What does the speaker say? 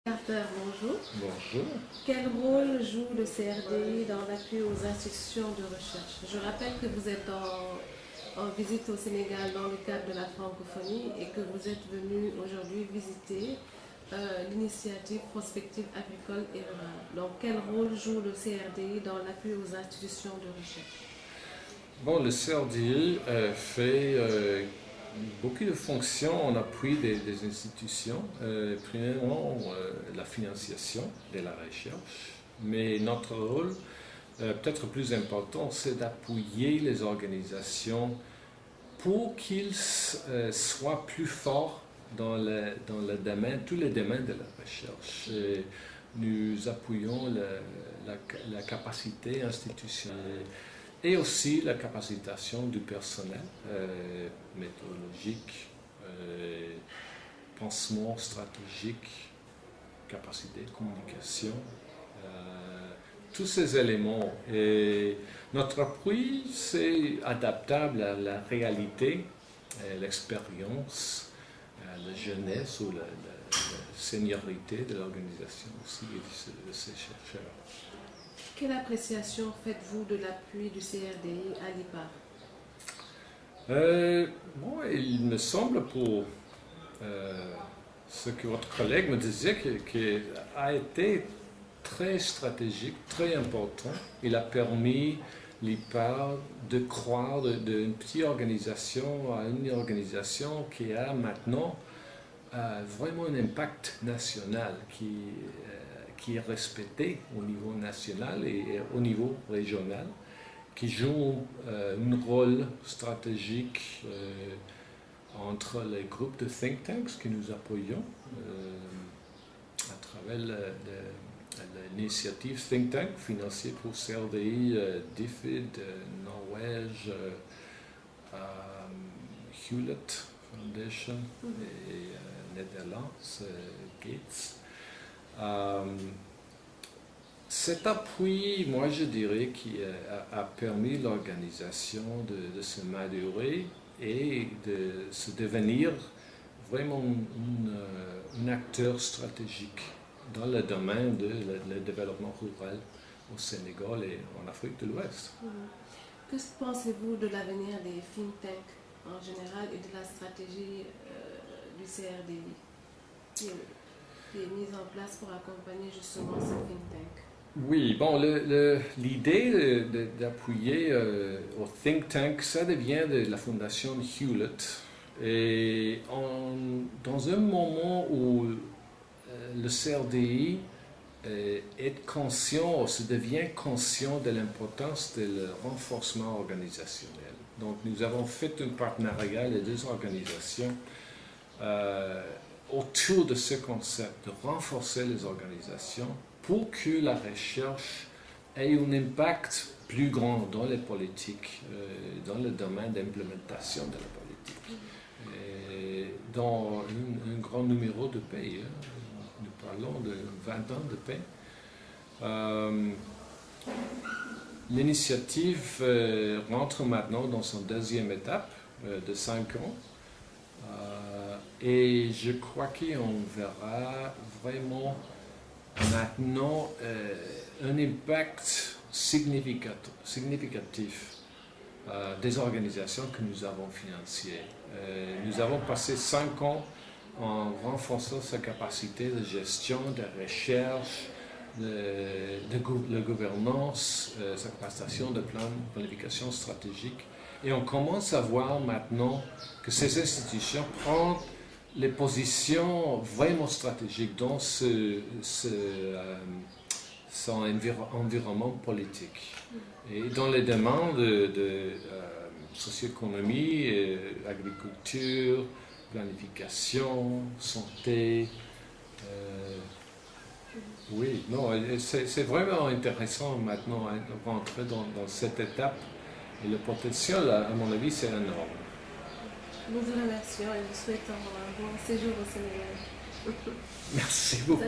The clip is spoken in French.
Carter, bonjour. Bonjour. Quel rôle joue le CRDI dans l'appui aux institutions de recherche? Je rappelle que vous êtes en visite au Sénégal dans le cadre de la francophonie et que vous êtes venu aujourd'hui visiter l'initiative prospective agricole et rurale. Donc, quel rôle joue le CRDI dans l'appui aux institutions de recherche? Bon, le CRDI fait beaucoup de fonctions en appui des institutions. Premièrement, la financiation de la recherche, mais notre rôle, peut-être plus important, c'est d'appuyer les organisations pour qu'ils soient plus forts dans le domaine, tous les domaines de la recherche. Et nous appuyons la capacité institutionnelle et aussi la capacitation du personnel méthodologique, pensement stratégique, capacité de communication, tous ces éléments. Et notre appui, c'est adaptable à la réalité, l'expérience, la jeunesse ou la seniorité de l'organisation aussi et de ses chercheurs. Quelle appréciation faites-vous de l'appui du CRDI à l'IPAR? Bon, il me semble pour ce que votre collègue me disait qu'il a été très stratégique, très important. Il a permis l'IPAR de croire d'une petite organisation à une organisation qui a maintenant vraiment un impact national qui est respecté au niveau national et au niveau régional, qui joue un rôle stratégique entre les groupes de think tanks que nous appuyons à travers l'initiative Think Tank financée pour CRDI, DFID, Norvège, Hewlett Foundation et Netherlands, Gates. Cet appui, moi je dirais, qui a permis l'organisation de se madurer et de se devenir vraiment un acteur stratégique dans le domaine du développement rural au Sénégal et en Afrique de l'Ouest. Que pensez-vous de l'avenir des think tanks en général et de la stratégie du CRDI qui est mise en place pour accompagner justement ce think tank? Oui, bon, l'idée d'appuyer au think tank, ça devient de la fondation Hewlett. Et dans un moment où le CRDI est conscient, ou se devient conscient de l'importance du renforcement organisationnel. Donc, nous avons fait un partenariat, les deux organisations, autour de ce concept de renforcer les organisations pour que la recherche ait un impact plus grand dans les politiques, dans le domaine d'implémentation de la politique, et dans un grand numéro de pays. Nous parlons de 20 ans de pays. L'initiative rentre maintenant dans son deuxième étape de 5 ans. Et je crois qu'on verra vraiment maintenant un impact significatif des organisations que nous avons financées. Nous avons passé 5 ans en renforçant sa capacité de gestion, de recherche, de gouvernance, sa capacité de planification stratégique. Et on commence à voir maintenant que ces institutions prennent les positions vraiment stratégiques dans son environnement politique. Et dans les demandes de socio-économie, agriculture, planification, santé. Oui, non, c'est vraiment intéressant maintenant de rentrer dans cette étape. Et le potentiel, à mon avis, c'est énorme. Nous vous remercions et vous souhaitons un bon séjour au Sénégal. Merci beaucoup.